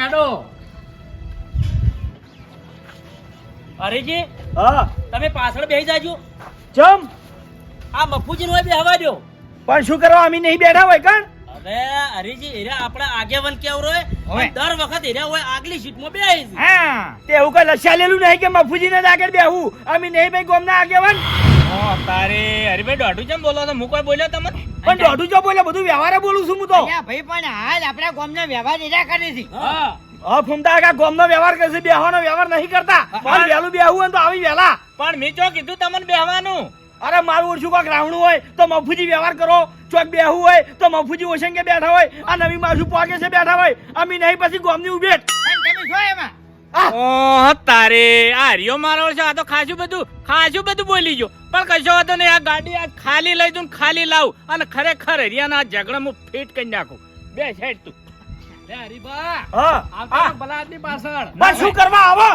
હેડો. હરીજી, હા તમે પાછળ બેસી જાજો. ચમ આ મફુજી નો બેહવા દો. પણ શું કરવા અમે નહીં બેઠા હોય કણ? હવે હરીજી, એરા આપણા આગેવાન કેવરો હોય, દર વખત એરા હોય આગલી સીટમાં બેહી છે. હા તે એવું કઈ લસ્યા લેલું નહીં કે મફુજીને જ આગળ બેહવું. અમે નહીં ભાઈ ગોમના આગેવાન. તારે હરીભાઈ દોઢું કેમ બોલો તો હું કોઈ બોલ્યો તમને? પણ દોઢું જો બોલે બધું વ્યવહારે બોલું છું હું તો. ભાઈ પણ હાલ આપણા ગામના વ્યવહાર એરા કરે છે. હા. હા ફૂમતા કાકા ગોમનો વ્યવહાર કરશે, બેહવાનો વ્યવહાર નહીં કરતા. પણ વહેલું બેહવું હોય તો આવી વહેલા. પણ મેં ચો કીધું તમને બેહવાનું? અરે મારું ઓછું કોક રાવણું હોય તો મફુજી વ્યવહાર કરો, ચોક બેહવું હોય તો મફુજી ઓશંગે બેઠા હોય, આ નવી માસુ પોકે છે બેઠા હોય, અમે નહીં પછી ગોમની ઉભેટ. પણ તમે શું એમાં? ઓહ તારે આ હરિયો મારો છે, આ તો ખાસું બધું બોલી ગયો. પણ કશો વાતો નહીં, આ ગાડી આ ખાલી લઈ દઉં ખાલી લાવું અને ખરેખર હરિયાના ઝઘડા હું ફિટ કરી નાખું. બે સાઈડ તું. લે હરીબા, હા આવતા બલાદની પાછળ. પણ શું કરવા આવો?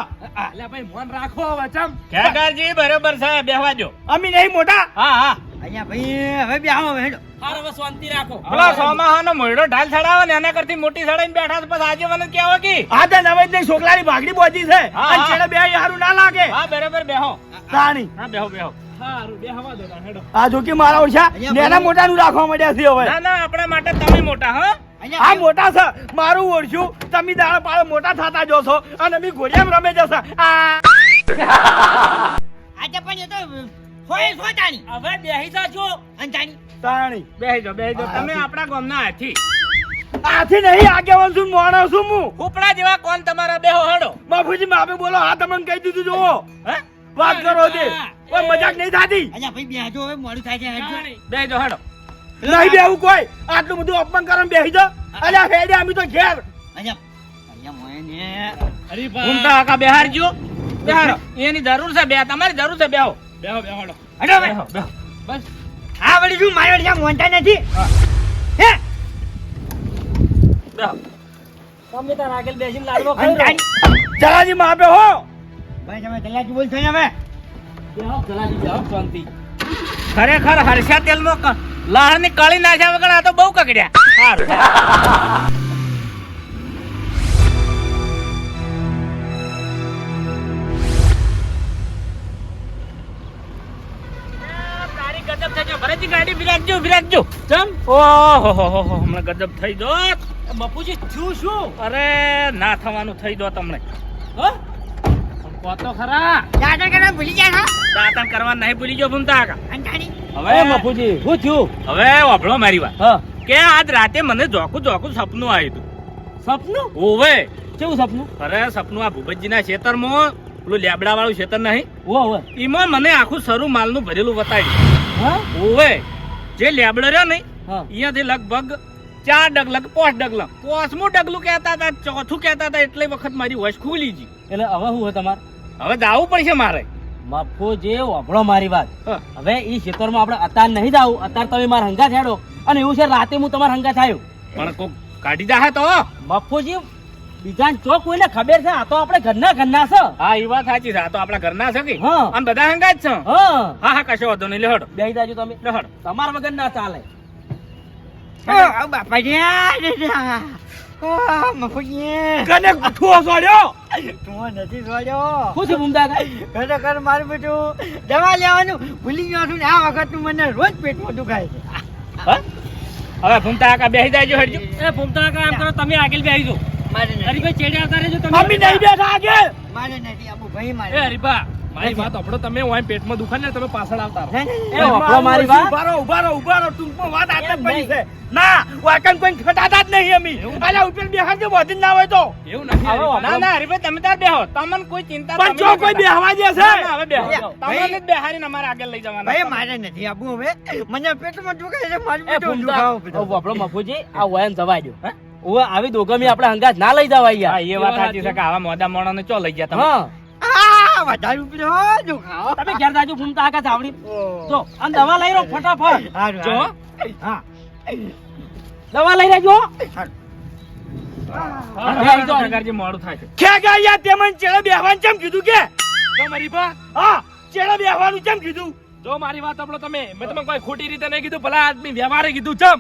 લે ભાઈ મોન રાખો હવે ચમ. ખેગારજી બરોબર છે, બેહવા દો. અમે નહીં મોટા. હા અહીંયા ભાઈ હવે બેહો હેડો. હાર હવે શાંતિ રાખો. પેલો સોમાહાનો મોયડો ઢાલ ચડાવે ને એના કરતી મોટી ચડાઈને બેઠા છે, પછી આજે મને કહેવો કે આ તો નવે જ છોકરાની ભાગડી બોધી છે અને છેડે બે હારું ના લાગે. હા બરોબર બેહો. તાણી હા બેહો. હારું બેહવા દો તાણ હેડો. આ જોકી મારા ઓછા નેના મોટા નું રાખવા માંડ્યા છે હવે. ના આપણા માટે તમે મોટા. હા આ મોટા છે, મારું ઓળખ્યું. તમે દાડા પાડે મોટા થતા જો છો અને અમે ઘોડિયામાં રમે જશે. આજે પણ એ તો હોય સોટાની હવે બેહી જાજો. અંજાની તાણી બેહી જાઓ. તમે આપણા ગામના હાથી. આથી નહીં આગેવાન છું, માણસ છું હું. ઉપડા જેવા કોણ તમારા બેહો હેડો. બાપુજી માપે બોલો. હા તમને કહી દીધું જોવો. હે વાત કરો તે કોઈ મજાક નહીં થતી. અહીંયા ભાઈ બેહજો હવે મોડું થાય છે હેડજો. બેહી જાઓ હેડો. નહીં બેવું કોઈ. આટલું બધું અપમાન કરો બેહી જાઓ. અલ્યા હેડે અમે તો ઘેર. અહીંયા મોયને હરીબા, ઘૂમતા આકા બેહારજો. બેહારો. એની જરૂર છે, બે તમારી જરૂર છે, બેહો. બેહો બેહો હેડો. હેડો હવે. બેહો. બસ. આ વળી શું મારો ત્યાં મોંટા નથી હે બેહો. તમે તાર આગળ બેસીને લાડવો ખાઈ અંજાની જલાજી માપે હો. ભાઈ તમે દલાજી બોલ છો ને હવે બેહો જલાજી બેહો શાંતિ. ખરેખર હર્ષા તેલમાં લહણની કળી નાખ્યા વગર આ તો બહુ કકડ્યા. સારું. તારી ગજબ થઈ ગયો. ભરતજી ગાડી બિરાકજો. ચમ ઓહો હમણાં ગજબ થઈ દો. બાપુજી થયું શું? અરે ના થવાનું થઈ દો તમને. હ? પણ કહો તો ખરા. દાદા કરવા ભૂલી ગયા છો દાતણ કરવા નહીં ભૂલી ગયો ભૂમતા આકા. અંજાની હવે બાપુજી શું થયું? હવે વાપરો મારી વાત હા. કે આજ રાતે મને જોકું સપનું આવ્યું હતું. સપનું? ઓવે કેવું સપનું? અરે સપનું આ ભૂપતજીના ખેતરમાં પેલું લેબડા વાળું ખેતર નહીં, ઓવે. એમાં મને આખું સરું માલનું ભરેલું બતાવ્યું. હા? ઓવે જે લેબડો રહ્યો નહીં હા. અહીંયાથી લગભગ 4 ડગલા કે 5 ડગલા 5મું ડગલું કહેતા હતા, ચોથું કહેતા હતા, એટલે વખત મારી હોશ ખુલી ગઈ. એટલે હવે શું હોય તમારે? હવે જાવું પડશે મારે. બાપુજી વાપરો મારી વાત. હા. હવે ઈ ખેતરમાં આપણે અત્યારે નહીં જાવું. અત્યારે તમે મારા હંગા છેડો અને એવું છે રાતે હું તમારા હંગા થયો. પણ કોક કાઢી જાહે તો. બાપુજી બીજાને ચોક કોઈને ખબર છે? આ તો આપણે ઘરના છે. હા એ વાત સાચી છે, આ તો આપણા ઘરના છે કે હા. અને બધા હંગા જ છે. હા. હા કશો વાંધો નહીં. લેહડો બેહી જાજો તમે. લેહડો. તમારા વગર ના ચાલે. ઓ બાપાજી ઓ મફુજી કને ઠુઓ સોડ્યો. તું નથી સોડ્યો શું છે ભૂમતા કાકા? ખરેખર મારું બેટું દવા લેવાનું ભૂલી ગયો છું ને આ વખત મને રોજ પેટમાં દુખાય છે હા? હવે ભૂમતા આકા બેસી જાયજો હેડજો. એ ભૂમતા કાકા એમ કરો તમે આગળ બેહી જાઓ. મારે નથી હરીભાઈ ચેડે આવતા રહેજો તમે. અમે નહીં બેઠા આગળ. મારે નથી આબુ ભાઈ એ મારે હરીભા મારી વાત સાંભળો. તમે ઓય પેટમાં દુખે ને તમે પાછળ આવતા રહો. નહીં, એ વાપરો મારી વાત. ઉભા રહો ટૂંકમાં વાત આટલે પડી છે. ના વાકન કોઈ ખટાતા જ નહીં અમે. અલ્યા ઉપર બેહાડજો બોધી ના હોય તો. એવું નથી. ના હરીભા. ના હરીભાઈ તમે તાર બેહો. તમને કોઈ ચિંતા પણ તમે જો ના કોઈ કરતા. બેહવા દે છે. ના, ના, હવે બેહો. ભાઈ. તમને જ બેહારીને અમારે આગળ લઈ જવાના. ભાઈ મારે નથી આબુ હવે મને પેટમાં દુખાય છે મારું એ પેટમાં ભૂમતા દુખાવો બધો. ઓ બાપડો મફુજી આ વયન જવાય દો. ઓવે આવી દોગમી આપણે હંગાત ના લઈ જવાય યાર. હા એ વાત સાચી છે કે આવા મોડા મોણાને ચો લઈ ગયા તમે. હા. આ વધારે ઉપડ્યો દુખાવો તમે ઘેર જાજો ભૂમતા કાકા ચાવડી. ઓહ. જો અને દવા લઈ લો ફટાફટ. હારું, જો. હારું. હા દવા લઈ લેજો. હા, સરકારજી મોડું થાય છે. ખેગા યાર તે મને ચેડે બેહવાનું કેમ કીધું કે? તમારી પા હા ચેડે બેહવાનું કેમ કીધું? જો મારી વાત સાંભળો તમે, મેં તમને કોઈ ખોટી રીતે નહીં કીધું, ભલા આદમી વ્યવહારે કીધું. ચમ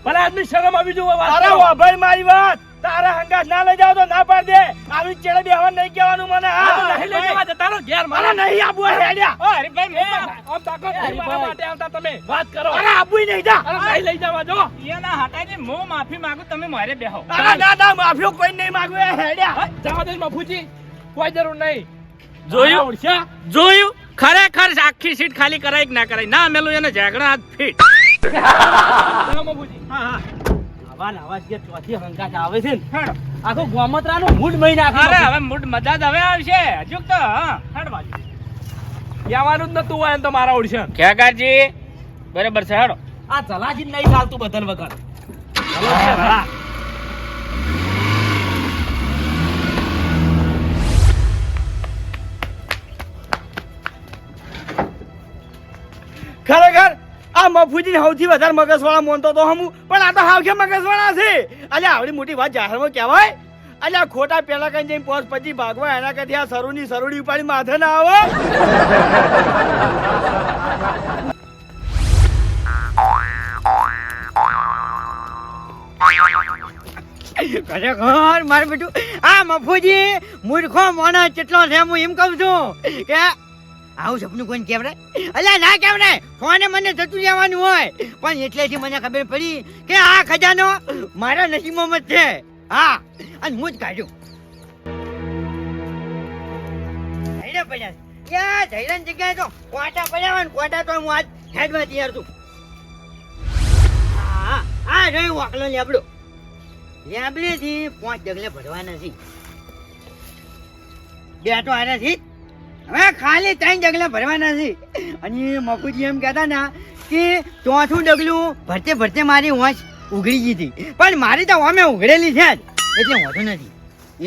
ભલા આદમી શરમ આવી જોવે વાત. અરે વાભાઈ મારી વાત, તારા હંગાત ના લઈ જાવ તો ના પાડ દે. આવી ચેડે બેહવા નહીં કહેવાનું મને. હા નહીં લઈ જવા જતાનો ઘેર મારા નહીં આબુ હેડ્યા. ઓ હરીભાઈ આમ તાકો મારા માટે આવતા તમે વાત કરો. અરે આબુ નહીં જા. અરે નહીં લઈ જવા જો. એના હટાજી હું માફી માંગુ, તમે મારે બેહો. અરે ના ના માફીઓ કોઈ નહીં માંગુ. એ હેડ્યા જવા દે મફુજી, કોઈ જરૂર નહીં. જોયું જોયું ખરેખર આખી સીટ ખાલી કરાય કે ના કરાય, ના મેલું એને ઝઘડા હાથ ફીટ. મફુજી હા હા આવા ને આવા જે ચોથી હંગાત આવે છે ને આખો ગોમત્રાનો મૂડ મહી નાખે. અરે હવે મૂડ મજા જ હવે આવશે હજુ તો. હા હેડ બાજુ જવાનું જ નતું હોય તો મારા ઓડિશન. ખેગારજી બરાબર છે હેડો. આ જલાજી નહીં ચાલતું બદલ વગર. ખરેખર આ મફુજી સૌથી વધારે મગજવાળા મોનતો તો હમું, પણ આ તો હાવખે મગજવાળા છે. અલ્યા આવડી મોટી વાત જાહેરમાં કહેવાય. અલ્યા ખોટા પેલા કઈ જઈને પોસ પછી ભાગવા એના કરતી આ સરુની સરુડી ઉપાડી માથે ના આવે. ખરેખર મારું બેટું આ મફુજી મૂર્ખો મોણા કેટલો છે, હું એમ કહું છું કે આવું સપનું કોઈને કહેવાય? અલ્યા ના કહેવાય. ફોને મને જતું રહેવાનું હોય, પણ એટલેથી મને ખબર પડી કે આ ખજાનો મારા નસીબમાં જ છે. હા અને હું જ કાઢ્યું. જઈને પડ્યા ત્યાં જઈને જગ્યાએ તો કોટા પડ્યા હોય ને, કોટા તો હું આજ હેડમાં તૈયાર છું. હા હા રહ્યું વાકલો લેબડો. લેબડેથી 5 ડગલે ભરવાના છે. બે તો આના છે, હવે ખાલી 3 ડગલા ભરવાના છે. અને મફુજી એમ કહેતા ના કે 4થું ડગલું ભરતે ભરતે મારી હોંશ ઉઘડી ગઈ હતી, પણ મારી તો અમે ઉઘડેલી છે જ, એટલે હોતો નથી.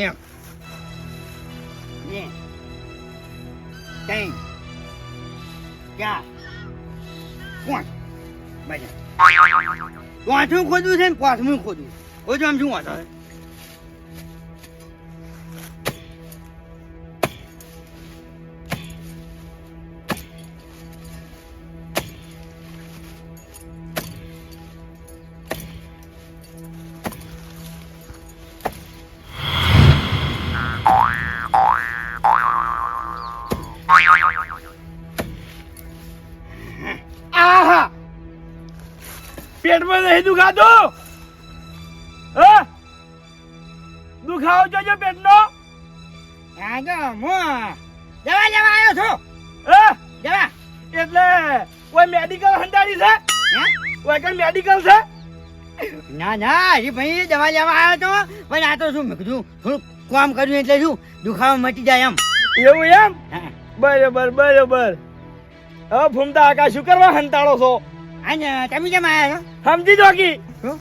એમ 2 3 4 5 બજા 4થું ખોદવું છે ને 5મું ખોદવું. ખોદવું આમ શું વાંધો? આહા પેટમાં નહીં દુખાતું? હા દુખાવો જોજો પેટનો. આગળ હું દવા લેવા આવ્યો છું. હા દવા એટલે કોઈ મેડિકલ હંડાડી છે? કોઈ કઈ મેડિકલ છે? ના ના હજી ભાઈ દવા લેવા આવ્યો તો, પણ આ તો શું મેં કીધું થોડું કામ કર્યું એટલે શું દુખાવો મટી જાય એમ. એવું એમ? હા બરોબર બરોબર. હવે ફૂમતા આકા શું કરવા હંતાળો છો? અને તમે કેમ આવ્યા સમજી દો કી છો?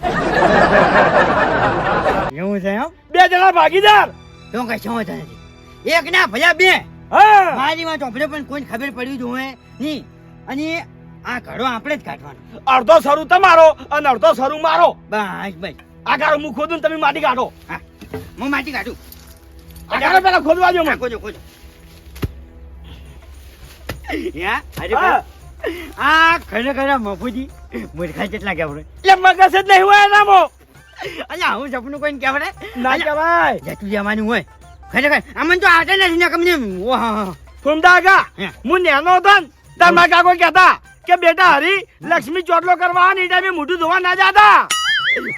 એવું છે એમ? 2 જણા ભાગીદાર. તો કશો વાંધો નથી. એક ના ભલા 2. હા મારી વાત ચોપડે પણ કોઈ ખબર પડી જોઈએ નહીં. અને આ ઘડો આપણે જ કાઢવાનો. અડધો સરું તમારો અને અડધો સરું મારો. બસ બસ. આ ગાળો હું ખોદું ને તમે માટી કાઢો. હા હું માટી કાઢું. આ ગાળો પેલા ખોદવા દો મને. ખોજો ખોજો. યા અરે હા. આ ખરેખર મફુજી મૂર્ખા કેટલા કહેવાય? એટલે મગજ જ નહીં હોય એનામાં. અલ્યા આવું સપનું કોઈને કહેવાય? ના કહેવાય. જતું જવાનું હોય ખરેખર. આમાં તો આવતા નથી ને કમને. ઓહો ફૂમતા આકા હે. હું નેનો હતો ને તાર મારા કાકો કહેતા કે બેટા હરી લક્ષ્મી ચોટલો કરવા ની ટાઈમે મોઢું ધોવા ના જાતા.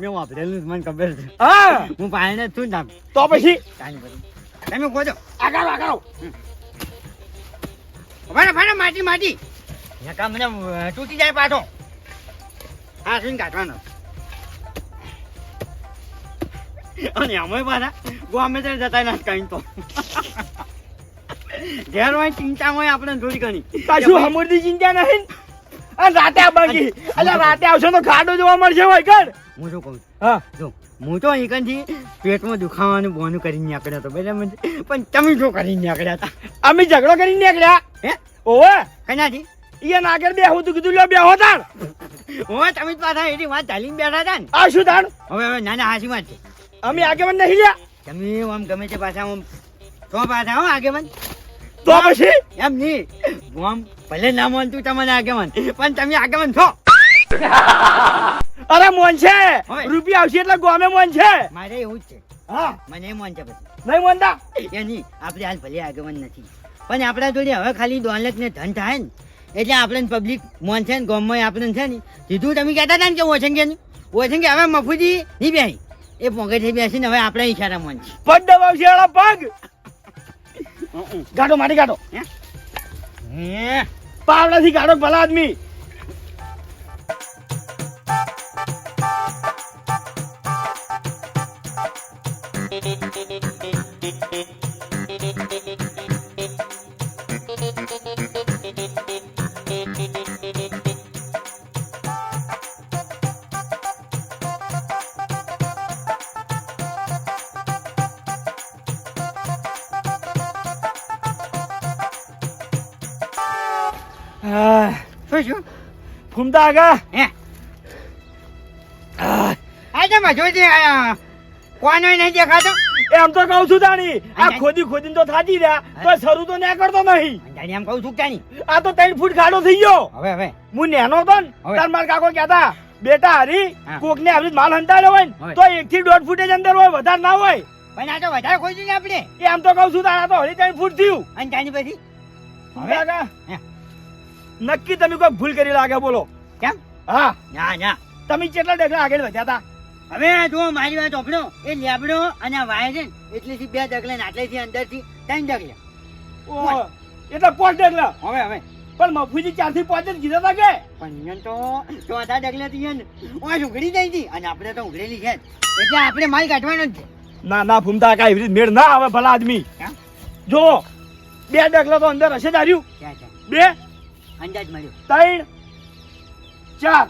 મેં વાપરેલું મને ખબર છે. હા હું પાણી છું ને તો પછી તમે ખોજો. આગારો ભાડો ભાડો માટી માટી નકા મને તૂટી જાય પાછો. હા શું કાઢવાનો? અને અમે પાછા ગમે તે જતા ના કઈ તો ઘેર હોય ચિંતા હોય આપણે થોડી ઘણી. કશું હમુરદી ચિંતા નહીં. અને રાતે આ બાકી એટલે રાતે આવશે તો ખાડો જોવા મળશે હોય કર. હું શું કહું હા જો હું તો અહીંથી પેટમાં દુખાવાનું બોનું કરીને નીકળ્યો હતો બરાબર, પણ તમે શું કરીને નીકળ્યા હતા? અમે ઝઘડો કરીને નીકળ્યા. હે ઓવે કનાથી? ઈયન આગળ બેહું તું કીધું લ્યો બેહો તાણ. ઓય તમે જ પાછા એની વાત ચાલીને બેઠા હતા ને. આ શું તાણ? હવે હવે નાના હાસી વાત છે. અમે આગેવાન નહીં લ્યા. તમે આમ ગમે તે પાછા આમ તો પાછા હો આગેવાન. તો પછી એમ નહીં ગોમ ભલે ના માનતું તમને આગેવાન પણ તમે આગેવાન છો. અરે મોન છે હોય. રૂપિયા આવશે એટલે ગોમે મોન છે. મારે એવું જ છે. હા મને એમ માન છે પછી નહીં મોનતા એની આપણે હાલ ભલે આગેવાન નથી પણ આપણા જોડે હવે ખાલી દોલત ને ધન થાય ને એટલે આપણે પબ્લિક મોન છે ને ગામમાં આપણે છે ને સીધું તમે કહેતા હતા ને કે ઓછંગે હવે મફુજી નહીં બેસી એ પોંગેથી બેસીને હવે આપણે ઈશારા મોન છે. પગ દબાવશે એના પગ ગાડો મારી ગાડો હે પાવડાથી ગાડો ભલા આદમી. શું ફૂમતા આગા હે આજે મજોજી આયા કોનો નહીં દેખાતો એમ તો કહું છું તાણી આ ખોદીને તો થાકી રહ્યા તો શરૂ તો ના કરતો નહીં. અંજાની એમ કહું છું કે નહીં આ તો 3 ફૂટ ખાડો થઈ ગયો. હવે હું નેનો હતો ને હવે. તાર માર કાકો કહેતા બેટા હરી હા. કોકને આવી માલ હંતાડ્યો હોય ને હવે. તો 1 થી 1.5 ફૂટ જ અંદર હોય વધારે ના હોય. પણ આ તો વધારે ખોઈ ને આપણે એમ તો કહું છું તારા તો હરી 3 ફૂટ થયું. અંજાની પછી ફૂમતા આગા હે. નક્કી તમે કોઈ ભૂલ કરી લાગે બોલો. કેમ હા ના ના તમે કેટલા ડગલા આગળ વધ્યા હતા? હવે જો મારી વાત ઓપડો એ લેબડો અને આ વાય છે ને એટલેથી 2 ડગલા ને આટલેથી અંદરથી 3 ડગલા ઓહો, એટલે 5 ડગલા. હવે પણ મફુજી 4 થી 5 જ કીધા હતા કે પણ અહીંયા તો ચોથા ડગલાથી છે ને ઓય ઉઘડી જાય હતી અને આપણે તો ઉઘડેલી છે જ. એટલે આપણે માલ કાઢવાનો જ છે. ના ના ફૂમતા કાંઈ એવી રીતે મેળ ના આવે ભલા આદમી. કેમ? જો 2 ડગલા તો અંદર હશે જ હાર્યું. ક્યાં છે 2 અંદાજ મળ્યો 3 4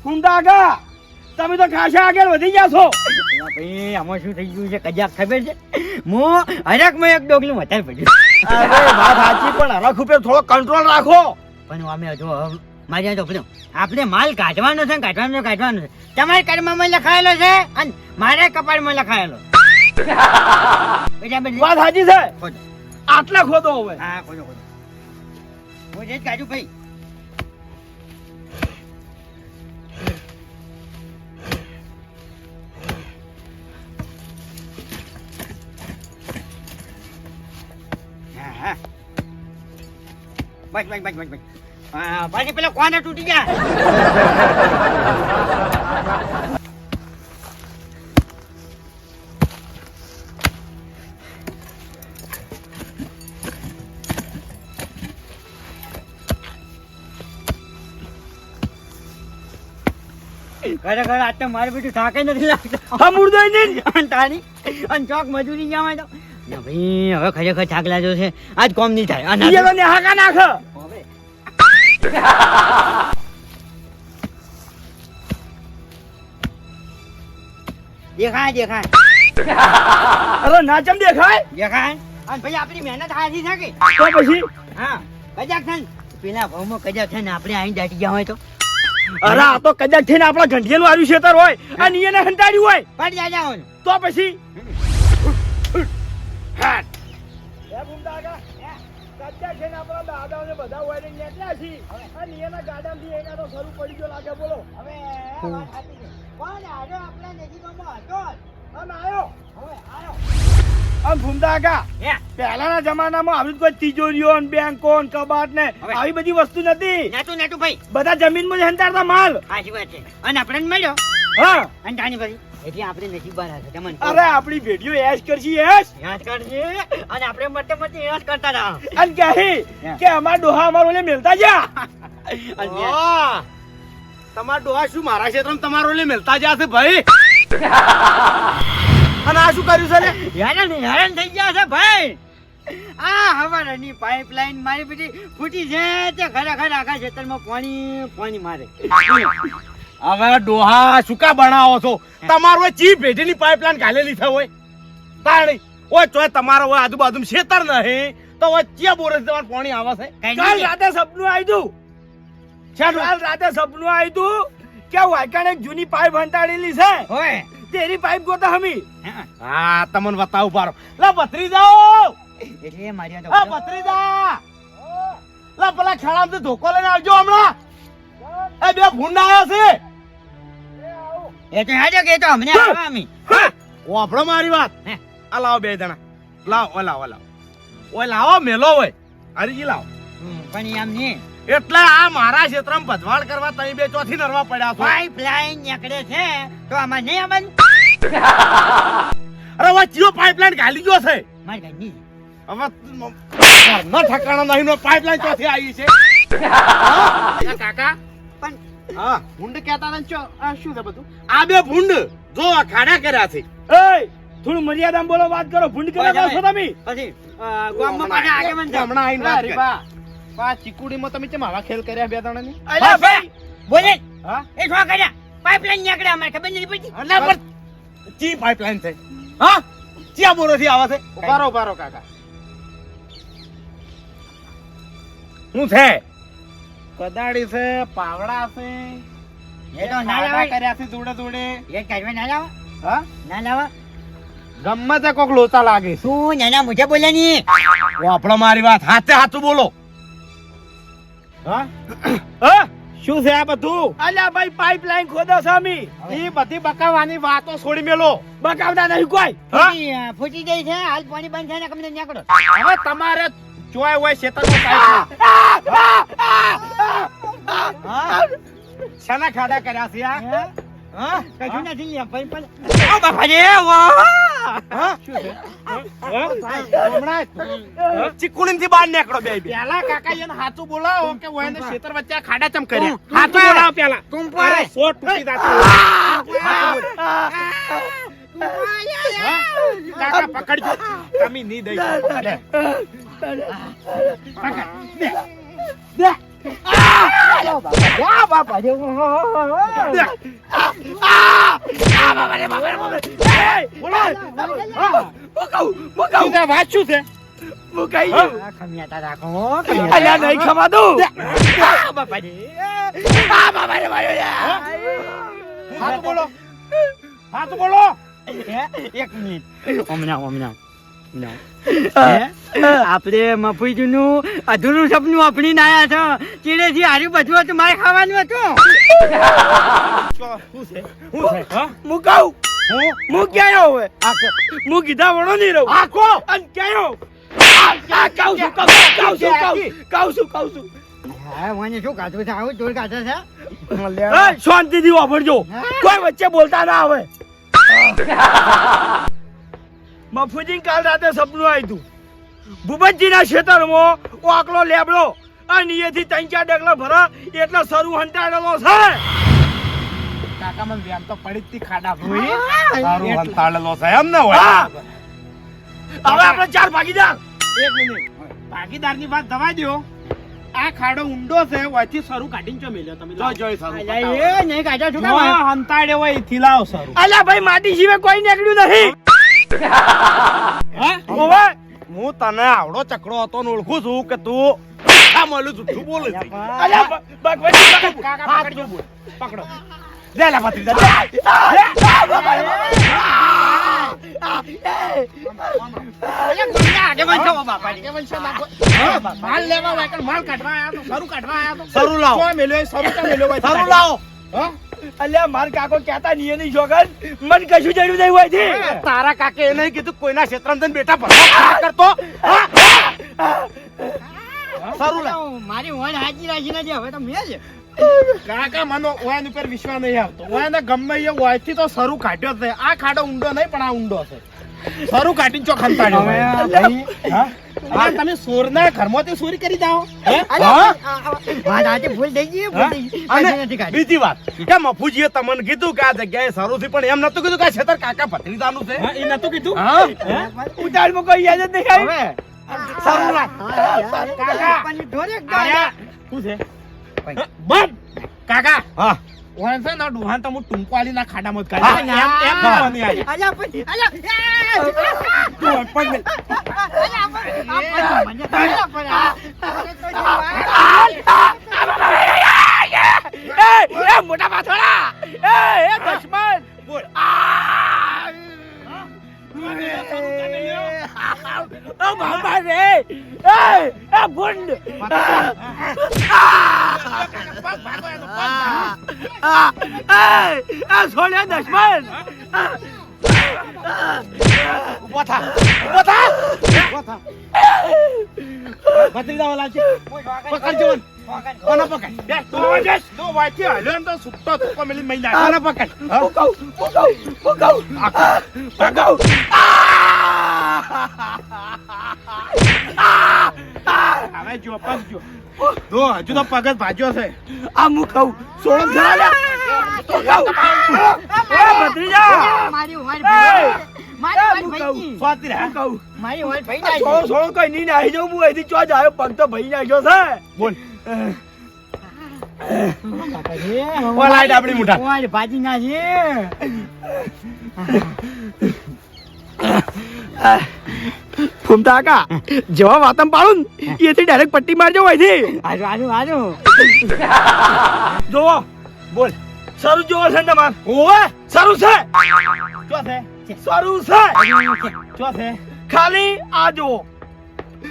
ફૂમતા આગા તમે તો ખાસા આગળ વધી ગયા છો. અલા ભાઈ આમાં શું થઈ ગયું છે કજાક ખબર છે હું હરકમાં એક ડોગલું વધારે પડ્યું. અરે વાત સાચી પણ હરખ ઉપર થોડો કંટ્રોલ રાખો. પણ અમે જો મારી તો આપણે માલ કાઢવાનો છે ને કાઢવાનો છે. તમારા કર્મમાં લખાયેલો છે અને મારા કપાળમાં લખાયેલો. બરાબર છે? વાત સાચી છે. ખોદો. આટલા ખોદો હવે. હા ખોદો હું જે જ કાઢું ભાઈ. હા હા બસ હા બાકી પેલા કોને તૂટી ગયા ખરેખર આજ તો મારે બધું થાકે નથી લાગતો. હા મુર્દો નહીં. અને તારી અને ચોક મજૂરી જવા તો ના ભાઈ હવે ખરેખર થાક લાગ્યો છે આજ કોમ નહીં થાય અને ઈ તો નેહાકા નાખ. હવે દેખાય અરે નાચમ દેખાય અને ભાઈ આપણી મહેનત હારી છે કે તો પછી હા કજાક થાય ને પેલા ભાવમાં કજાક થાય ને આપણે અહીં દાટી ગયા હોય તો અરે આ તો કદાચ થઈને આપણા ઘંટિયાનું આવ્યું ખેતર હોય અને એને હંતાડ્યું હોય પડી જાય હોય તો પછી હવે કોણ આજો આપણા નજીકમાં હતો હવે આયો પહેલાના જમાનામાં આવી કોઈ તિજોરીઓ ને બેંકો ને કબાટ ને હવે. આવી બધી વસ્તુ નથી. નાટુ ભાઈ બધા જમીનમાં જ હંતાડતા માલ. સાચી વાત છે અને આપણે જ મળ્યો હા અને તાની પછી એટલે આપણે નસીબદાર હતા તમને અરે આપણી ભેડીઓ એશ કરશી એશ યાદ કરજે અને આપણે મતે યાદ કરતા હતા અને કહે કે અમાર ડોહા અમાર ઓલે મેલતા જા. તમારા ડોહા શું મારા ક્ષેત્રમાં તમારો લે મેલતા જ્યાં છે ભાઈ અને આ શું કર્યું છે લે હેરાન થઈ ગયા છે ભાઈ આ હવારની પાઇપલાઇન મારી બધી ફૂટી છે તે ખરેખર આખા ક્ષેત્રમાં પાણી મારે હવે ડોહા સુકા બનાવો છો તમારો ચી ભેટીની પાઇપલાઇન ઘાલેલી છે હોય તાણી ઓય ચોય તમારો હોય આજુબાજુ ખેતર નહીં તો ઓય ચિયા બોરસ તમાર પાણી આવે છે કઈ કાલ નહીં. રાતે સપનું આવ્યું કાલ રાતે સપનું આવ્યું કે વાયકાને એક જૂની પાઇપ હંતાડેલી છે હોય તેરી પાઇપ ગોતા હમી હા. હા તમને બતાવું પારો લા પથરી જાઓ એટલે મારી આ તો આ ભત્રીજા લા પેલા ખેડામાંથી ધોકો લઈને આવજો હમણાં એ બે ભૂંડ આવ્યા છે એ તો હાજો કે તો અમને આવા અમે વાપરો મારી વાત હે. આ લાવો બે જણા લાવો ઓય લાવો ઓય લાવો મેલો હોય હરીજી લાવો પણ એમ નહીં એટલે આ મારા ક્ષેત્રમાં ભજવાડ કરવા તમે બે ચોથી નરવા પડ્યા છો પાઇપલાઇન નીકળે છે તો આમાં નહીં આવવાનું અરે વા ચિયો પાઇપલાઇન ગાલી ગયો છે મારી ઘરની હવે ઘરનો ઠકાણો નહીં નો પાઇપલાઇન ચોથી આવી છે કાકા પણ હા ભૂંડ કહેતા ને શું છે બધું આ બે ભૂંડ જો આ ખાડા કર્યા છે એય, થોડું મર્યાદામાં બોલો, વાત કરો. ભૂંડ કેવા કહો છો તમે? પછી ગામમાં પાછા આગેવાન છે. હમણાં આઈને વાત કરી. પા ચીકુડીમાં તમે કેમ આવા ખેલ કર્યા બે દાડાની? અલ્યા ભાઈ બોલે હા? એ શું કર્યા પાઇપલાઇન નીકળે અમારે ખબર નથી પડતી અલા પણ ચી પાઇપલાઇન છે હા ચિયા બોરોથી આવે છે ઉભારો કાકા. શું છે કદાડી છે, પાવડા છે, એ તો ના ખાડા લાવે કર્યા છે જોડે. એ કાઢવા ના લાવે હા? ના લાવે ગમે તે કોક લોચા લાગે. શું નાના મુજબ બોલે ની વાપરો મારી વાત હાથે હાથું બોલો હા? હા? શું છે આ બધું? અલ્યા ભાઈ પાઇપલાઇન ખોદો છો અમે. એ બધી બકાવાની વાતો છોડી મેલો. બકાવતા નહીં કોઈ. હા? ફૂટી જાય છે હાલ પાણી બંધ થાય ને કમને નીકળો હવે તમારે જોય હોય શેતાનનું પાઇપ. શાના ખાડા કર્યા છે આ હા કશું નથી લે ભાઈ પણ ઓ બાપા રે વાહ હા શું છે? હમણાં ચીકુણીથી બહાર નીકળો બે બે પેલા કાકા એને હાથું બોલાવો કે હોય ને ખેતર વચ્ચે આ ખાડા ચમ કર્યા. હાથું બોલાવો પેલા. તું અરે સોટ તૂટી જાતું. કાકા પકડજો. તમે નહીં દઈ શકો. લે. શું છે? વાત શું છે? ખમિયાતા રાખો અલ્યા નહીં ખવાતું. હાથું બોલો. હાથું બોલો. એક મિનિટ હમણાં આપણે મફુજીનું અધૂરું સપનું આપણી નાયા છો ચીડેથી હાર્યું બધું હતું મારે ખાવાનું હતું શું છે? હા? હું કહું. હું ક્યાં આવ્યો હવે? હું કીધા વણો નહીં રહું. આખો અને ક્યાં આવ્યો? કહું છું. હા મને શું કાઢવું છે આવું જોર કાઢે છે એ, શાંતિથી વાપરજો. કોઈ વચ્ચે બોલતા ના આવે. મફુજી કાલ રાતે સપનું આવ્યું હતું. ભૂપતજીના ખેતરમાં આકલો લેબડો અને એથી 3-4 ડગલા ભરા એટલે સરું હંતાડેલો છે. કાકા મને વ્યામ તો પડી જ તી ખાડા ભોઈ. તારું હંતાળેલો છે એમ ને હોય હા. હવે આપણે 4 ભાગીદાર. એક મિનિટ. ભાગીદારની વાત દવા દો. આ ખાડો ઊંડો છે, ઓયથી સરું કાઢીને ચો મેલ્યો તમે. જોઈ સારું અલ્યા, એ નહીં કાઢ્યા શું કામ આવ્યા? હંતાડે હોય એથી લાવો સરું. અલ્યા ભાઈ માટી સિવાય કોઈ નીકળ્યું નહીં. હા? ઓવે. હું તને આવડો ચકડો હતો ને ઓળખું છું કે તું આ મોલું જુઠ્ઠું બોલે છે અલ્યા ભગવાનજી પકડ. કાકા પકડજો. પકડો. લે લા ભત્રીજા, લે. માલ લેવા હોય કે માલ કાઢવા આયા તો સરું કાઢવા આયા તો સરું લાવો. કોઈ મેલ્યો સરું તો મેલ્યો હોય. સારું લાવો હા? અલ્યા માર કાકો કહેતા નહીં એની જોગન મન કશું જડ્યું નહીં હોય છે. તારા કાકે એ નહીં કીધું કોઈના ક્ષેત્રમાં જઈને બેટા ભરવા કરતો સારું લાવ મારી વણ હાજી રાખી નથી હવે તો મેં જ કાકા મનો ઓયન ઉપર વિશ્વાસ નહીં આવતો. ઓયને ગમે એ ઓયથી તો સરું કાઢ્યો છે. આ ખાડો ઊંડો નહીં પણ આ ઊંડો છે. સરું કાઢીને ચો ખંતાડ્યો. હવે ભાઈ, હા? હા, તમે સોરના ઘરમાંથી ચોરી કરી જાઓ. વાત આજે ભૂલ થઈ ગઈ ભૂલ થઈ ગઈ અને કશું નથી કાઢી બીજી વાત કે મફુજીએ તમને કીધું કે આ જગ્યાએ સારું છે પણ એમ નતું કીધું કે આ ક્ષેત્ર કાકા ભત્રીજાનું છે હા, એ નતું કીધું. હા ઉતાળમાં કોઈ યાદ જ નહીં આવી. હવે સારું લાગ કાકા. પણ ઢોરે આર્યા. શું છે? બંધ. કાકા હા ઓયન છે ને ડોહાન તો હું ટૂંકવાલીના ખાડામાં જ હા, કાઢી. એમ કરવાની આ. અલ્યા પણ અલ્યા એ મોટા પાછોડા. એ દુશ્મન. બોલ. બાપા રે એ ભૂંડ છોડ્યા દશમન ઉભો થા ઉભો થા ભત્રીજા વાલા છે પકડજો કોને પકડ બે તો જશ તો વાંચી હાલ્યો ને તો સુટ્ટો થકો મેલી મહિના કોને પકડ પકડ હવે જો પગ જો તો હજુ તો પગ જ ભાજ્યો છે આ હું કહું સોળમ ધરા તો કહું ભત્રીજા મારી હોય ભાઈ મારી હોય હું કહું ભાઈ સ્વાતી રહે કહું મારી હોય ભાઈ ના સોળો સોળો કઈ નહીં નાહી જાઉં હું અહીંથી ચો જ આવ્યો પગ તો ભાઈ નાખ્યો છે બોલ ઓ લાઈટ આપણી મુઠા ઓય ભાજી ના છે ફૂમતા કાકા જેવા વાતમ પાડું ને એથી ડાયરેક્ટ પટ્ટી મારજો અહીંથી આજો આજો આજો જોવો બોલ સારું જોવો છે ને તમાર ઓવે સારું છે શું છે સારું છે શું છે ખાલી આ જુઓ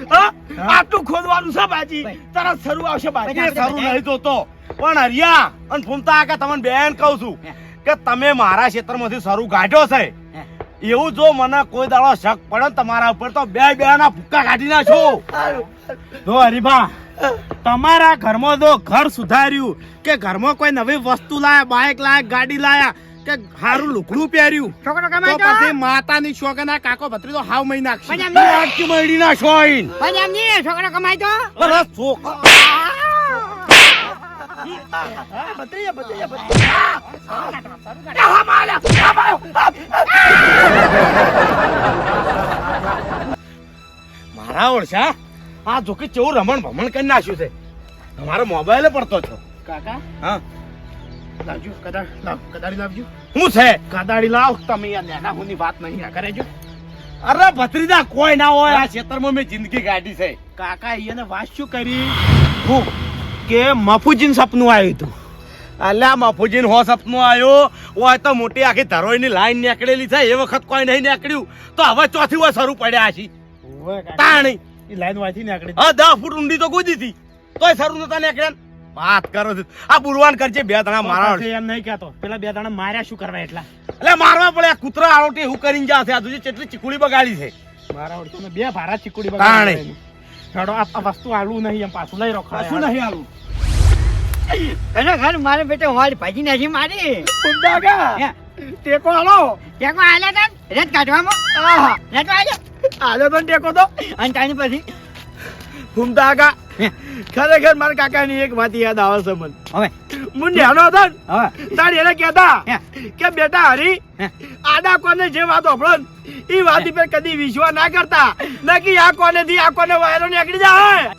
હા આટલું ખોદવાનું છે બાજી તરત શરૂ આવશે બાજી એ સારું નહીં તો પણ હરિયા અને ફૂમતા કાકા તમને બેન કહું છું કે તમે મારા ક્ષેત્રમાંથી શરૂ કાઢ્યો છે એવું જો મને કોઈ દાડો શક પડે ને તમારા ઉપર તો બે ના ભૂક્કા કાઢી નાખો જો હરીભા તમારા ઘરમાં જો ઘર સુધાર્યું કે ઘરમાં કોઈ નવી વસ્તુ લાયા બાઇક લાયા ગાડી લાયા કે સારું લુગડું પહેર્યું છોકરો તો કમાય પછી માતાની શોખના કાકો ભત્રીજો હાવ મહી નાખશે પણ એમ નહીં. આખી મળી ના શોઈન પણ એમ નહીં છોકરો કમાય તો બસ શોખ મારા ઓળશા આ જોકે કેવું રમણ ભમણ કરી નાખ્યું છે તમારો મોબાઈલ પડતો છો કાકા હા લાવજો કદાડી લાવજો શું છે કદાડી લાવ તમે યાર નાના હુંની વાત નહીં આ કરેજો અરે ભત્રીજા કોઈ ના હોય આ ક્ષેત્રમાં મેં જિંદગી કાઢી છે કાકા એને વાત શું કરી હું કે મફુજીન સપનું આવ્યું હતું અલ્યા મફુજીન હો સપનું આવ્યો હોય તો મોટી આખી ધરોઈની લાઈન નીકળેલી છે એ વખત કોઈ નહીં નીકળ્યું તો હવે ચોથી વાર શરૂ પડ્યા છે તાણી એ લાઈન વાંચી ને આગળ હા 10 ફૂટ ઊંડી તો કૂદી હતી તોય શરૂ નતા નીકળ્યા વાત કરો છો આ બુરવાન કરજે બે દાણા મારા એમ નહીં કહેતો પેલા બે દાણા માર્યા શું કરવા એટલા એટલે મારવા પડે આ કૂતરા આરોટી હું કરીને જાશે આ તુજી કેટલી ચીકુડી બગાડી છે મારા ઓળખો બે ભારા ચીકુડી તાણે. હેડો આ વસ્તુ આલું નહીં એમ પાછું લઈ રખો શું નહીં આલું એનો ઘર મારે બેટે વાળી ભાજી નાખી મારી કાકા હે, ટેકો આલો ટેકો આલ્યા તા રદ કાઢવામાં આહા રદ આલ્યો આલો તો ટેકો તો અને તાની પછી ફૂમતા કાકા ખરેખર મારા કાકાની એક વાત યાદ આવે છે મને હવે હું નાનો હતો ને હવે તાર એને કહેતા હે. કે બેટા હરી હે. આડા કોને જે વાત હોભળો ને એ વાત પર કદી વિશ્વાસ ના કરતા નકી આ કોને થી આ કોને વાયરો નીકળી જાય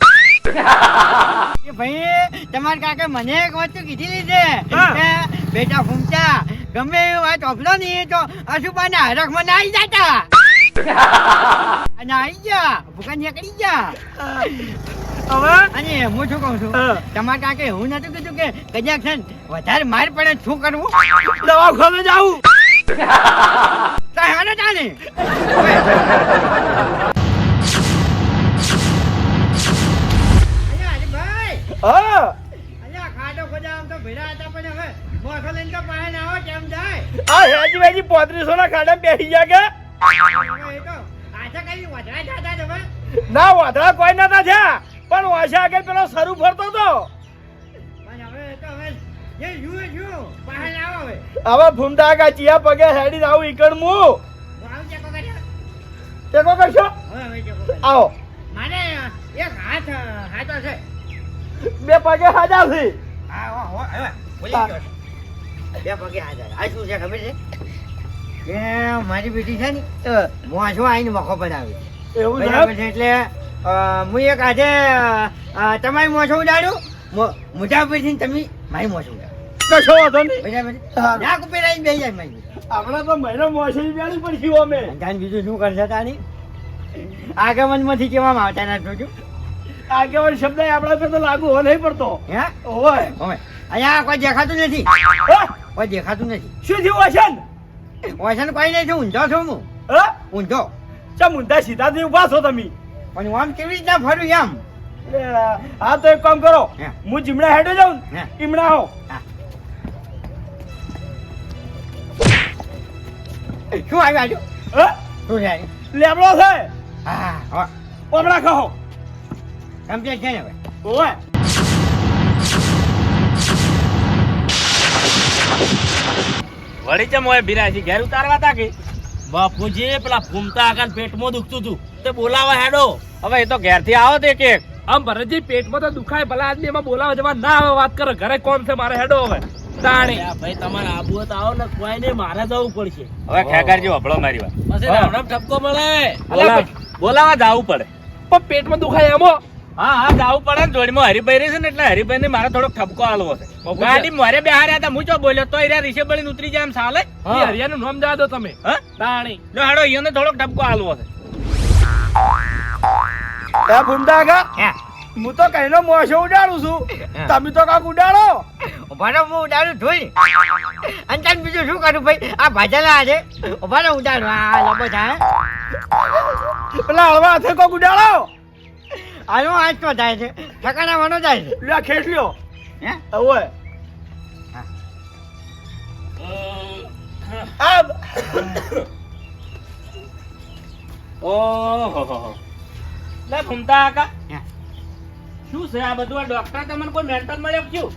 એ ભાઈ તમારા કાકા મને એક વસ્તુ કીધેલી છે હા. કે બેટા ફૂમચા ગમે એવી વાત હોભળો ને તો અશુભાના હરખમાં ના આવી જતા અને આવી જા ભૂકા નીકળી જા હવે અને હું શું કહું છું હા. તમારા કાકે એવું નતું કીધું કે કજાક છે ને વધારે માર પડે તો શું કરવું દવાખાને જાવું તાને તાને હા આ હેજી વેજી 3500 ના ખાડા બેસી ગયા કે ના વાદળા કોઈ નતા થયા પણ વાસા આગળ પેલો શરૂ ફરતો તો હવે ભૂમતા કા ચિયા પગે હેડી આવું ઈકણ મુ ટેકો કરશો આવો મારે એક હાથ હાથો છે બે પગે હાજા છે બે પગે હાજર આ શું છે ખબર છે કે મારી બેટી છે ને મોસો આવીને મખો બનાવી એવું બરાબર છે છે એટલે હું એક આજે તમારી મોસો ઉડાડ્યું મોટા પરથી તમે મારી મોસો ઉડાડ્યું કશો વાંધો નહીં બરાબર સારું. નાક ઉપર આવીને બેસી જાય મારી બેટી. આપણે તો મહિનો મોસરી બેડી પડશે અમે અને તાન બીજું શું કરશે તાની આગમનમાંથી કહેવામાં આવતા ના જોજો આગેવાન શબ્દ આપણા પર તો લાગુ હો નહીં પડતો હે ઓય હવે અહીંયા કોઈ દેખાતું નથી હા? કોઈ દેખાતું નથી શું થયું વસન ઓછન કોઈ નહીં છું ઊંધો છું હું હા? ઊંધો ચમ ઊંધા સીધા થી ઉભા છો તમે પણ હું આમ કેવી રીતના ફરું એમ એટલે હા તો એક કામ કરો હે. હું જીમડા હેડો જાઉં હે. ઈમડા આવો શું આવ્યું આજુ હા શું છે આજુ? લેબડો છે હા હા પોપડા ખાઓ કમ્પ્લીટ છે ને હવે ઓય વળી ચમ હોય બિરાજી ઘેર ઉતારવા તા કે બાપુજી પેલા ફૂમતા આગળ પેટમાં દુખતું હતું તે બોલાવા હેડો હવે એ તો ઘેરથી આવો તે કે આમ ભરતજી પેટમાં તો દુખાય ભલા આદમી એમાં બોલાવા જવા ના આવે વાત કરે ઘરે કોણ છે મારે હેડો હવે તાણી અલ્યા ભાઈ તમારે આબુ હોય તો આવો ને કોઈ નહીં મારે જવું પડશે હવે ખેગારજી હબળો મારી વાત પછી રાવણામ ઠપકો મળે બોલાવા જાવું પડે પણ પેટમાં દુખાય એમો હા હા જાવું પડે ને જોડીમાં હરિભાઈ રહે છે ને એટલે હરિભાઈ ને મારે થોડોક ઠપકો આલવો છે ગાડી મોરે બેહાર્યા હતા હું ચો બોલ્યો તો એરિયા રીસે બળીને ઉતરી જાય એમ ચાલે એ હરિયાનું નામ જા દો તમે હા તાણી લો હેડો ઈયોને થોડોક ઠપકો આલવો છે એ ફૂમતા કા હે હું તો કઈનો મોશો ઉડાડું છું તમે તો કાક ઉડાડો ઉભારો હું ઉડાડું થોડી અને તાર બીજું શું કરું ભાઈ આ ભાજેલા છે ઉભારો ઉડાડું આ લંબો થાય પેલા હળવા હાથે કોક ઉડાડો આનો આજ તો થાય છે ઠકાણા વાનો જાય છે લ્યા ખેંચ્યો હે ઓય આ ઓહો લે ફૂમતા કાકા હે. શું છે આ બધું આ ડોક્ટર તમને કોઈ મેન્ટલ મળ્યો ક્યું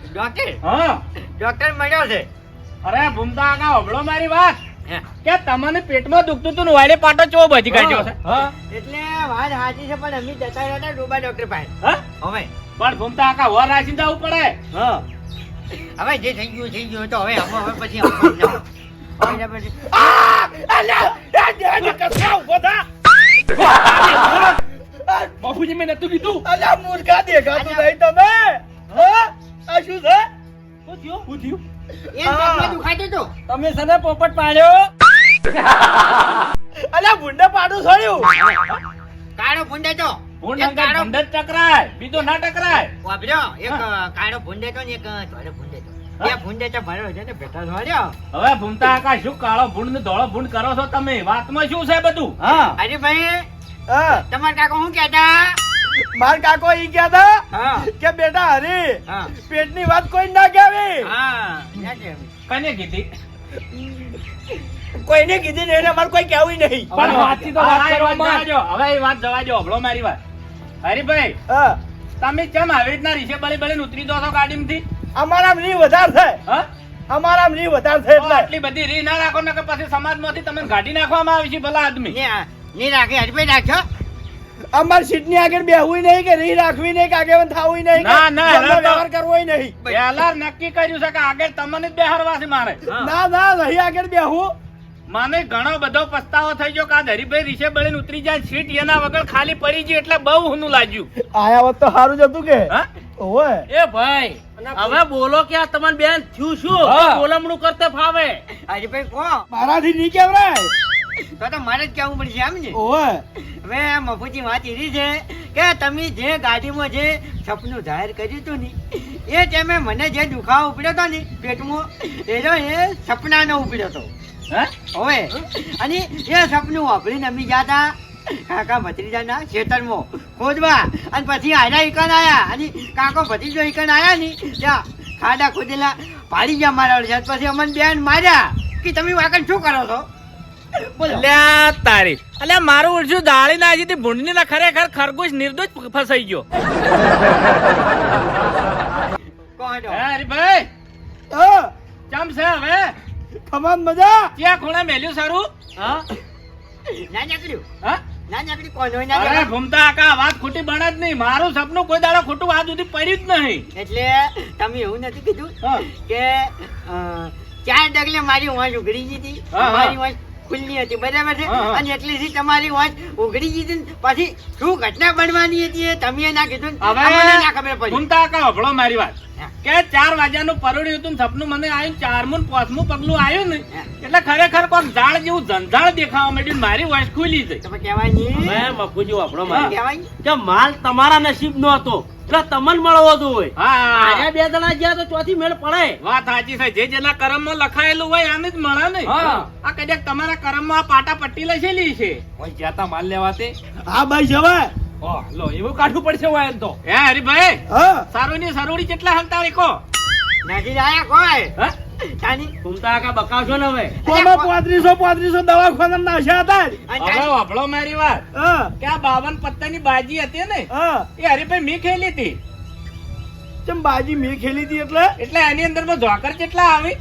ડોક્ટર હા ડોક્ટર મળ્યો છે અરે ફૂમતા કાકા હબળો મારી વાત હે. કે તમને પેટમાં દુખતું હતું ને વાડે પાટો ચો બધી કાઢ્યો છે હા એટલે વાત સાચી છે પણ અમે જતા રહ્યા હતા ડોબા ડોક્ટર પાસે હા હવે પણ ફૂમતા કાકા વર રાખીને જવું પડે હા હવે જે થઈ ગયું તો હવે હવે પછી અમે જાઓ. હવે પછી બાપુજી મેં નતું કીધું અલ્યા મૂર્ખા દેખાતું નહીં તમે હા આ શું છે શું થયું એમ પેટમાં દુખાતું હતું. તમે સને પોપટ પાડ્યો અલ્યા ભૂંડે પાડું છોડ્યું કાળો ભૂંડે તો ભૂંડ એક અંગત કાળો ભૂંડ જ ટકરાય બીજો ના ટકરાય વાપર્યો એક કાળો ભૂંડે તો ને એક ધોળો ભૂંડે તો બે ભૂંડે તો ભર્યો છે ને ભેટા ધોળ્યો હવે ભૂમતા કાકા શું કાળો ભૂંડ ને ધોળો ભૂંડ કરો છો તમે વાતમાં શું છે બધું હા અરે ભાઈ હા તમારા કાકો શું કહેતા માર કાકો ઈ કહેતા હા કે બેટા હરી હા પેટની વાત કોઈ ના કહેવી હા યાદ છે. કને કીધી કોઈને કીધી નહીં અમારે કોઈ કહેવું નહીં પણ વાતથી તો વાત કરવામાં હવે એ વાત જવા દો હબળો મારી વાત હરીભાઈ હા તમે કેમ આવી રીતના રીસે બળી બળીને ઉતરી દો છો ગાડીમાંથી અમારા રી વધાર થાય હા અમારા રી વધાર થાય એટલે આટલી બધી રી ના રાખો ને કે પછી સમાજમાંથી તમે કાઢી નાખવામાં આવી છે ભલા આદમી ની રાખે હરભાઈ રાખજો અમાર સીટ ની આગળ બેહવું નહીં કે રી રાખવી નહીં કે આગેવાન થાવું નહીં કે ના, ના, જમનો હવે તો- વ્યવહાર કરવો નહીં પહેલા નક્કી કર્યું છે કે આગળ તમને જ બેહારવા છે મારે ના ના નહીં આગળ બેહવું મને ઘણો બધો પસ્તાવો થઈ ગયો કે આ હરીભાઈ રીસે બળીને ઉતરી જાય સીટ એના વગર ખાલી પડી ગઈ એટલે બહુ હુનું લાગ્યું આયા હોત તો સારું જ હતું કે હા ઓય એ ભાઈ હવે બોલો કે આ તમારી બેન થયું શું હા. બોલમણું કરતે ફાવે હરભાઈ કો મારાથી નહીં કેવરાય તો મારે જ કહેવું પડશે એમ ને ઓય હવે મફુજી વાત એવી છે કે તમે જે ગાડીમાં જે સપનું જાહેર કર્યું હતું ને એ ટાઈમે મને જે દુખાવો ઉપડ્યો હતો ને પેટમાં એ સપનાનો ઉપડ્યો હતો હા હવે અને એ સપનું વાપરીને અમે ગયા હતા કાકા ભત્રીજાના ખેતરમાં ખોદવા અને પછી આડા ઈકન આયા અને કાકો ભત્રીજો ઈકન આયા ને ત્યાં ખાડા ખોદેલા પાડી ગયા મારા વડે પછી અમને બેન માર્યા કે તમે વાકણ શું કરો છો બોલો અલ્યા તારી અલ્યા મારું ઉડશું દાળી ના આવી ભૂંડની ના ખરેખર ખરગોશ નિર્દોષ ફસાઈ ગયો કહો તો. હે હરીભાઈ હા ચમ છે હવે તમામ મજા ક્યાં ખૂણે મેલ્યું સારું હા ના નીકળ્યું હા ના નીકળી કોનો ના અરે નીકળ્યું. ઘૂમતા આકા વાત ખોટી બને જ નહીં મારું સપનું કોઈ દાડો ખોટું આજ સુધી પડ્યું જ નહીં એટલે તમે એવું નથી કીધું હા. કે 4 ડગલે મારી વાંચ ઉઘડી ગઈ હતી હા, હા. મારી વાંચ ખુલ્લી હતી બરાબર છે હા, હા. અને એટલેથી તમારી વાંચ ઉઘડી ગઈ હતી ને પછી શું ઘટના બનવાની હતી એ તમે ના કીધું ને હવે અમને ના ખબર પડી ઘૂમતા આકા હભળો મારી વાત કે 4 વાગ્યાનું પરોડ્યું હતું ને સપનું મને આવ્યું 4મું ને 5મું પગલું આવ્યું ને એટલે ખરેખર કોક ઝાડ જેવું ઝંઝાળ દેખાવા માંડ્યું ને મારી વોઇસ ખુલી ગઈ. તમે કહેવાય નહીં હવે મફુજી વાપરો મારે કહેવાય કે માલ તમારા નસીબ નો હતો એટલે તમને મળવો તો હોય. હા આયા 2 જણા ગયા તો ચોથી મેળ પડે. વાત સાચી છે. જે જેના કર્મમાં લખાયેલું હોય આને જ મળે ને. આ કદાચ તમારા કર્મમાં આ પાટા પટ્ટી લખેલી છે. ઓય જાતા માલ લેવા તે હા ભાઈ જવાય. ઓહ લો એવું કાઠું પડશે હોય એમ તો. હે હરીભાઈ હા સારુની સરોડી કેટલા હલતા રેકો? નથી આયા કોઈ હા તાની ઘૂમતા કા બકાવશો ને હવે. કોમાં 3500 દવાખાના નાશ્યા હતા જ. હવે વાપરો મારી વાત હા કે આ 52 પત્તાની બાજી હતી ને હા એ હરીભાઈ મી ખેલી હતી. ચમ બાજી મેં ખેલી હતી એટલે એની અંદર માં જોકર કેટલા આવી?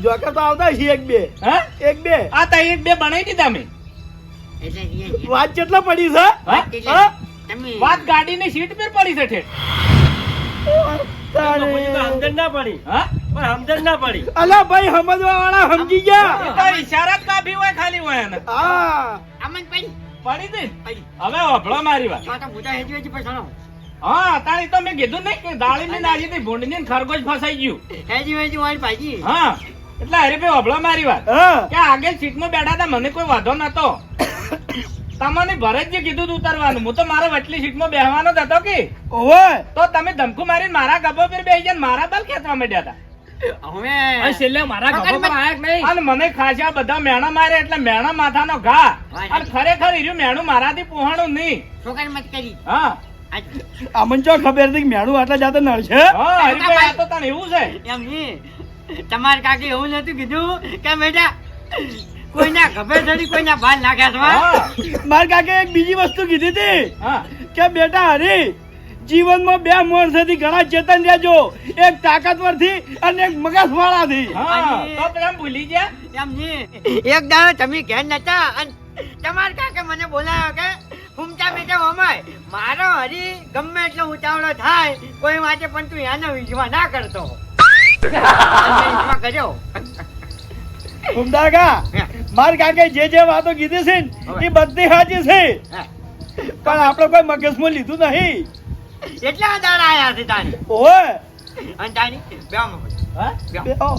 જોકર તો આવતા છે 1-2 હા 1-2 આ તો 1-2 બનાવી દીધા મેં. એટલે ઈ વાત કેટલા પડી છે હા? એટલે તમે વાત ગાડીની સીટ પર પડી છે ઠેઠ. મફુજી તો સમજણ ના પડી. હા પણ સમજણ ના પડી. અલા ભાઈ સમજવા વાળા સમજી એ ગયા. તો ઈશારા જ કાફી હોય ખાલી હોય એને. હા આમન પડી પડી હતી ને? પડી હવે વાપરો મારી વાત. તો મોટા હેજી હેજી પછાણો હા તારી તો મેં કીધું નહીં કે દાળીની નાજી થી ભૂંડની ને ખરગોશ ફસાઈ ગયું. હેજી હેજી વાળી ભાજી હા એટલે હરીભાઈ વાપરો મારી વાત હા કે આગળ સીટમાં બેઠા હતા મને કોઈ વાંધો નતો. તમને ભરત જે કીધું તું ઉતરવાનું હું તો મારે વચલી સીટમાં બેહવાનો જ હતો કે ઓય તો તમે ધમકુ મારીને મારા ગભો પર બેસી જાય મારા બલ ખેંચવા માંડ્યા હતા. હવે છેલ્લે મારા ગભો પર આયા કે નહીં? અને મને ખાસા બધા મેણા માર્યા એટલે મેણા માથાનો ઘા. અને ખરેખર ઈર્યું મેણું મારાથી પોહાણું નહીં. છોકરી મત કરી હા અમન ચો ખબર હતી કે મેણું આટલા જાતે નડશે. હા હરીભાઈ આ તો તને એવું છે. એમ નહીં તમારે કાકી એવું નતું કીધું કે બેટા કોઈના ખબર ચડી કોઈના ભાલ નાખ્યા છો હા માર કાકે એક બીજી વસ્તુ કીધી હતી હા કે બેટા હરી જીવનમાં 2 માણસોથી ઘણા ચેતન રહેજો, એક તાકાતવર થી અને એક મગજવાળા થી. હા તો પેલા ભૂલી ગયા. એમ નહીં એક દાડો તમે ઘેર નતા અને તમારે કાકે મને બોલાયો કે ફૂમતા બેટા ઓમાય મારો હરી ગમે એટલો ઉતાવળો થાય કોઈ માટે પણ તું એનો વિશ્વાસ ના કરતો. તમે વિશ્વાસ કર્યો ઉમદાગા માર કાકે જે વાતો કીધી છે ને એ બધી સાચી છે, પણ આપણે કોઈ મગજમાં લીધું નહીં. એટલા દાડા આયા છે તારી ઓય અને તારી બેવામાં હા બેહો.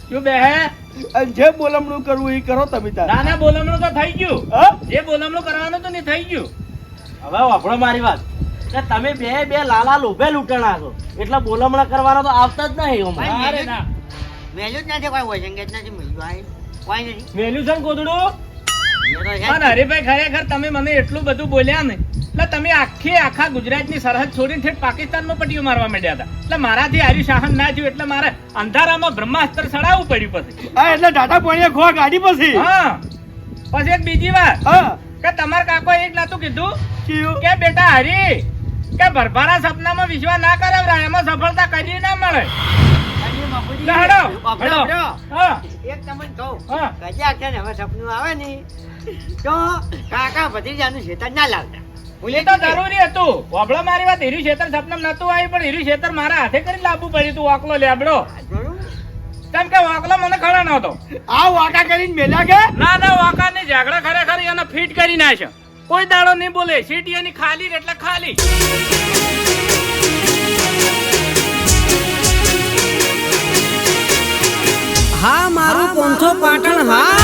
શું બે હે? અને જે બોલમણું કરવું એ કરો તમે તાર. નાના બોલમણું તો થઈ ગયું. હા? જે બોલમણું કરવાનું તો નહીં થઈ ગયું. હવે વાપરો મારી વાત કે તમે બે લાલા લોભે લૂંટણા છો એટલે બોલમણા કરવાના તો આવતા જ નહીં ઓમાં. ભાઈ, અરે ના મેલું જ નથી કોઈ હોય સંગીત નથી મળ્યું આ કોઈ નથી વેલ્યુ છે ને ગોદડું. એ તો છે. પણ હરીભાઈ ખરેખર તમે મને એટલું બધું બોલ્યા ને એટલે તમે આખા ગુજરાતની સરહદ છોડીને ઠેઠ પાકિસ્તાનમાં પટ્ટીઓ મારવા માંડ્યા હતા. એટલે મારાથી હારી સહન ના થયું એટલે મારે અંધારામાં બ્રહ્માસ્ત્ર ચડાવવું પડ્યું પછી. હા એટલે ટાટા પાણીએ ખોવા ગાડી પછી. હા પછી એક બીજી વાત હા કે તમારા કાકો એક નાતું કીધું ચિયું. કે બેટા હરી કે ભરભારા સપનામાં વિશ્વાસ ના કરાવરા એમાં સફળતા કદી ના મળે. અને બાપુજી, લે હેડો, બાપડો, હેડો. બાપડો. હા એક તમને કહું હા કજાક છે ને હવે સપનું આવે ને તો કાકા ભત્રીજાનું શેતર ના લાવતા એ તો જરૂરી હતું. વાપડો મારી વાત હીરી શેતર સપનામાં નતું આવ્યું પણ હીરી શેતર મારા હાથે કરીને લાવવું પડ્યું તું વાકલો લેબડો. કેમ કે વાકલો મને ખરા નહોતો. આ વાકા કરીને મેલ્યા કે ના વાકાની ઝઘડા ખરેખર એને ફિટ કરી નાખ્યો. કોઈ દાડો નહીં બોલે સીટી એની ખાલી એટલે ખાલી. હા મારું પોંથો પાટણ હા